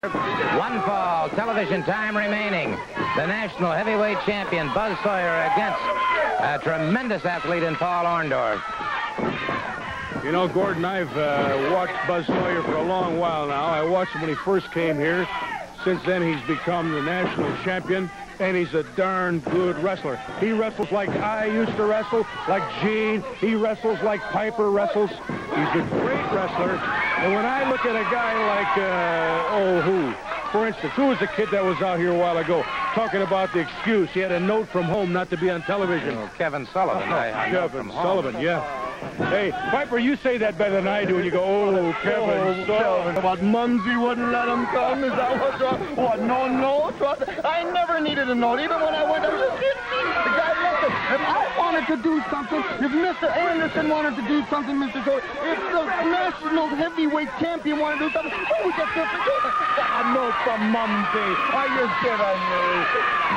One fall, television time remaining. The national heavyweight champion, Buzz Sawyer, against a tremendous athlete in Paul Orndorff. You know, Gordon, I've watched Buzz Sawyer for a long while now. I watched him when he first came here. Since then, he's become the national champion, and he's a darn good wrestler. He wrestles like I used to wrestle, like Gene. He wrestles like Piper wrestles. He's a great wrestler. And when I look at a guy like, for instance, who was the kid that was out here a while ago talking about the excuse? He had a note from home not to be on television. Oh, Kevin Sullivan. Kevin Sullivan, yeah. Hey, Piper, you say that better than I do. And you go, oh, Kevin Sullivan. What, Mumsy wouldn't let him come? Is that what's wrong? What, no? I never needed a note. Even when I went, the guy listen, if I wanted to do something, if Mr. Anderson wanted to do something, Mr. Sawyer, if the national heavyweight champion wanted to do something, who would get there to do it? A note from Mumsy. Are you kidding me?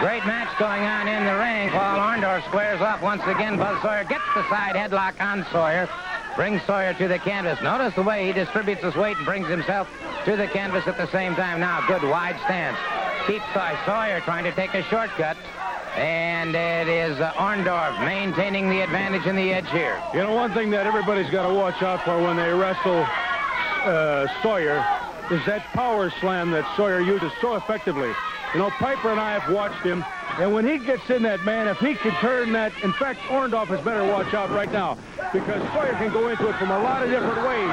Great match going on in the ring. Paul Orndorff squares off once again. Buzz Sawyer gets the side headlock on Sawyer. Brings Sawyer to the canvas. Notice the way he distributes his weight and brings himself to the canvas at the same time. Now, good wide stance. Keeps Sawyer trying to take a shortcut. And it is Orndorff maintaining the advantage in the edge here. You know, one thing that everybody's got to watch out for when they wrestle Sawyer is that power slam that Sawyer uses so effectively. You know, Piper and I have watched him, and when he gets in that, man, if he can turn that, in fact, Orndorff has better watch out right now, because Sawyer can go into it from a lot of different ways.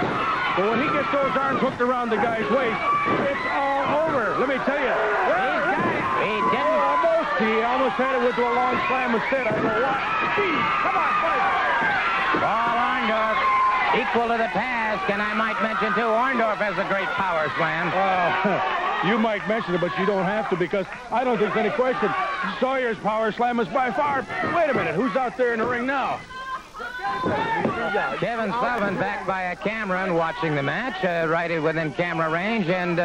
But when he gets those arms hooked around the guy's waist, it's all over. Let me tell you. He's got it. He didn't. Almost. He almost had it with a long slam instead. I know what. Come on, Piper. Paul Orndorff equal to the task, and I might mention, too, Orndorff has a great power slam. You might mention it, but you don't have to, because I don't think there's any question. Sawyer's power slam is by far... Wait a minute, who's out there in the ring now? Kevin Sullivan backed by a camera and watching the match, right within camera range, and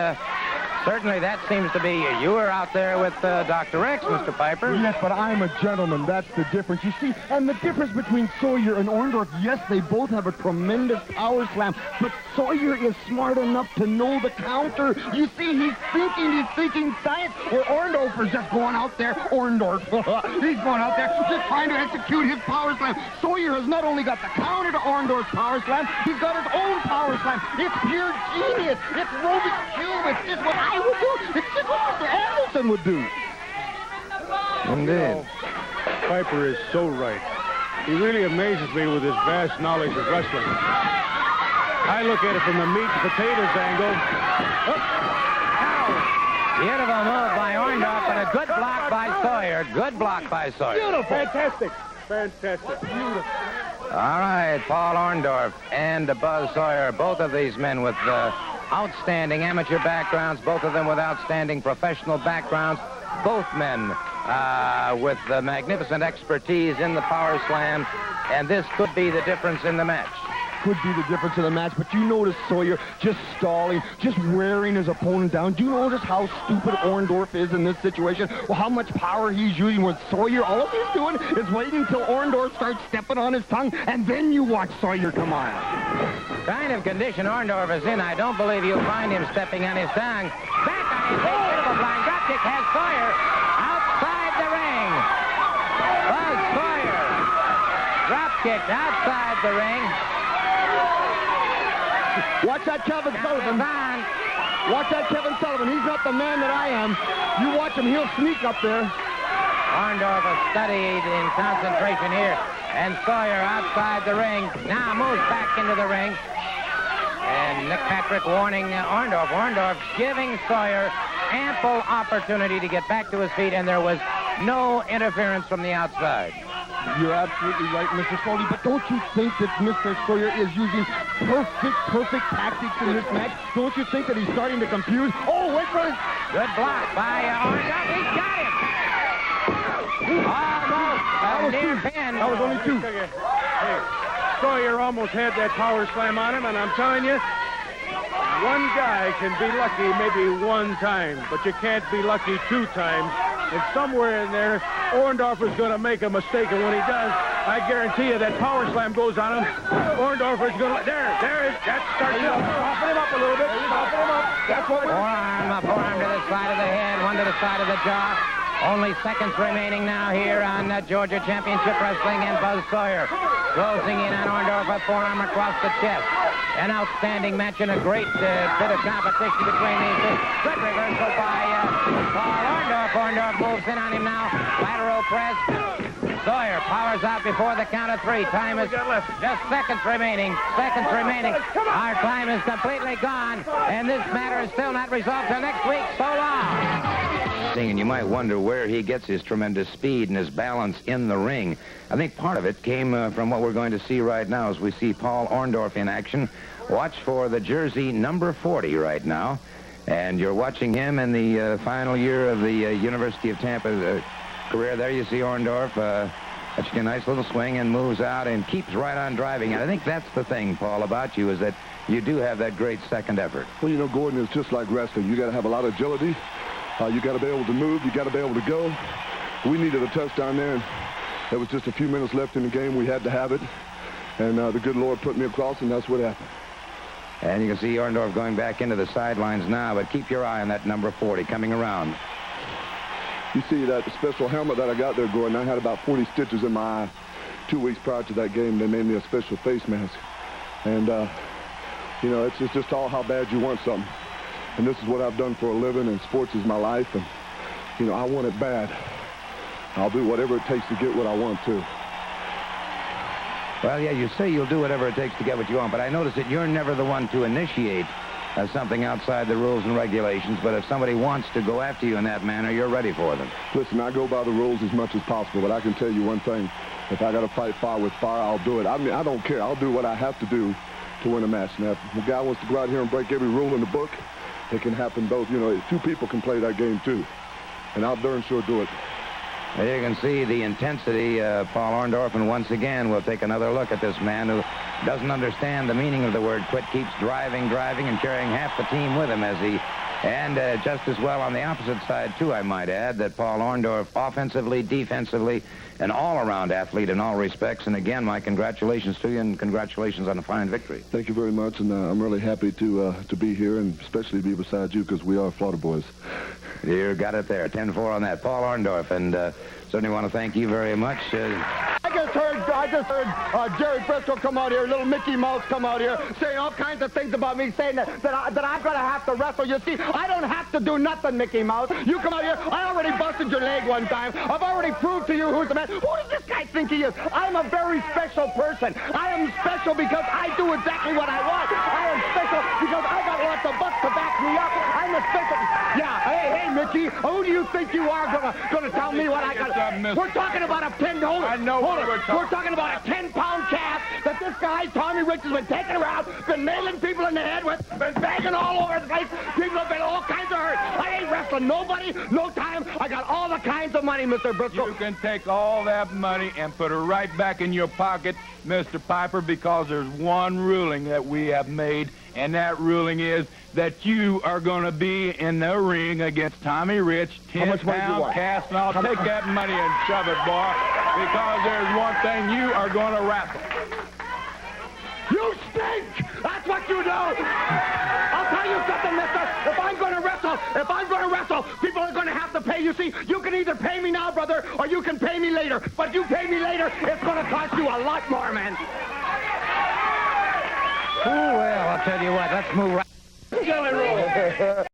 certainly that seems to be... You were out there with Dr. X, Mr. Piper. Yes, but I'm a gentleman. That's the difference. You see, and the difference between Sawyer and Orndorff, yes, they both have a tremendous power slam, but Sawyer is smart enough to know the counter. You see, he's thinking science, where Orndorff is just going out there. He's going out there just trying to execute his power slam. Sawyer has not only got the counter to Orndorff's power slam, he's got his own power slam. It's pure genius. It's Rubik's Cube. It's just what I would do. It's just what Mr. Anderson would do. Indeed. Piper is so right. He really amazes me with his vast knowledge of wrestling. I look at it from the meat and potatoes angle. Beautiful move by Orndorff, but a good block by Sawyer. Good block by Sawyer. Beautiful. Fantastic. Beautiful. All right, Paul Orndorff and Buzz Sawyer, both of these men with outstanding amateur backgrounds, both of them with outstanding professional backgrounds, both men with magnificent expertise in the power slam, and this could be the difference in the match. Could be the difference in the match, but you notice Sawyer just stalling, just wearing his opponent down. Do you notice how stupid Orndorff is in this situation? Well, how much power he's using with Sawyer. All he's doing is waiting until Orndorff starts stepping on his tongue, and then you watch Sawyer come on. Kind of condition Orndorff is in, I don't believe you'll find him stepping on his tongue. Back on his feet, beautiful blind dropkick has Sawyer outside the ring. Buzz Sawyer dropkicked outside the ring. Watch that Kevin Sullivan. Watch that Kevin Sullivan. He's not the man that I am. You watch him, he'll sneak up there. Orndorff has studied in concentration here. And Sawyer outside the ring. Now moves back into the ring. And Nick Patrick warning Orndorff. Orndorff giving Sawyer ample opportunity to get back to his feet, and there was no interference from the outside. You're absolutely right, Mr. Foley, but don't you think that Mr. Sawyer is using perfect tactics in this match? Don't you think that he's starting to confuse? Oh, wait for it. Good block by Orndorff. He's got him. Almost a near pin. That was only two. Hey, Sawyer almost had that power slam on him, and I'm telling you, one guy can be lucky maybe one time, but you can't be lucky two times. And somewhere in there, Orndorff is going to make a mistake, and when he does, I guarantee you that power slam goes on him. Orndorff is going to... That starts to soften him up a little bit. Soften him up. That's what we're... Forearm to the side of the head, one to the side of the jaw. Only seconds remaining now here on Georgia Championship Wrestling, and Buzz Sawyer closing in on Orndorff, a forearm across the chest. An outstanding match and a great bit of competition between these two. Good reversal by Paul Orndorff. Orndorff moves in on him now. Lateral press. Sawyer powers out before the count of 3. Time is just seconds remaining. Seconds remaining. Our time is completely gone, and this matter is still not resolved till next week. So long. And you might wonder where he gets his tremendous speed and his balance in the ring. I think part of it came from what we're going to see right now as we see Paul Orndorff in action. Watch for the jersey number 40 right now. And you're watching him in the final year of the University of Tampa career. There you see Orndorff. That's a nice little swing and moves out and keeps right on driving. And I think that's the thing, Paul, about you, is that you do have that great second effort. Well, you know, Gordon, is just like wrestling. You got to have a lot of agility. You got to be able to move. You got to be able to go. We needed a touchdown there, and there was just a few minutes left in the game. We had to have it, and the good Lord put me across, and that's what happened. And you can see Orndorff going back into the sidelines now, but keep your eye on that number 40 coming around. You see that special helmet that I got there, Gordon? I had about 40 stitches in my eye 2 weeks prior to that game. They made me a special face mask. And, you know, it's just all how bad you want something. And this is what I've done for a living, and sports is my life. And, you know, I want it bad. I'll do whatever it takes to get what I want to. Well, yeah, you say you'll do whatever it takes to get what you want, but I notice that you're never the one to initiate something outside the rules and regulations, but if somebody wants to go after you in that manner, you're ready for them. Listen, I go by the rules as much as possible, but I can tell you one thing. If I got to fight fire with fire, I'll do it. I mean, I don't care. I'll do what I have to do to win a match. Now, if a guy wants to go out here and break every rule in the book, it can happen both. You know, 2 people can play that game, too. And I'll darn sure do it. There you can see the intensity, Paul Orndorff, and once again, we'll take another look at this man who doesn't understand the meaning of the word quit, keeps driving, and carrying half the team with him as he, and just as well on the opposite side, too, I might add, that Paul Orndorff, offensively, defensively, an all-around athlete in all respects. And again, my congratulations to you, and congratulations on a fine victory. Thank you very much, and I'm really happy to be here, and especially be beside you, because we are Florida boys. You got it there, 10-4 on that. Paul Orndorff, and certainly want to thank you very much. I just heard Jerry Briscoe come out here, little Mickey Mouse come out here, saying all kinds of things about me, saying that I'm going to have to wrestle. You see, I don't have to do nothing, Mickey Mouse. You come out here, I already busted your leg one time. I've already proved to you who's the man. Who does this guy think he is? I'm a very special person. I am special because I do exactly what I want. I am special because I got lots of bucks to back me up. I'm a special... Yeah, hey, Mickey, who do you think you are going to tell me what I got? We're talking about a 10... I know what we're talking about a 10-pound calf that this guy, Tommy Rich, has been taking around, been nailing people in the head with, been banging all over the place. People have been all kinds of hurt. I ain't wrestling nobody, no time. I got all the kinds of money, Mr. Briscoe. You can take all that money and put it right back in your pocket, Mr. Piper, because there's one ruling that we have made, and that ruling is that you are going to be in the ring against Tommy Rich, 10-pound cast, and I'll take that money and shove it, boy, because there's one thing, you are going to wrestle. You stink! That's what you do! I'll tell you something, mister. If I'm going to wrestle, people are going to have to pay. You see, you can either pay me now, brother, or you can pay me later. But if you pay me later, it's going to cost you a lot more, man. Oh, well, I'll tell you what, let's move right... Jelly roll.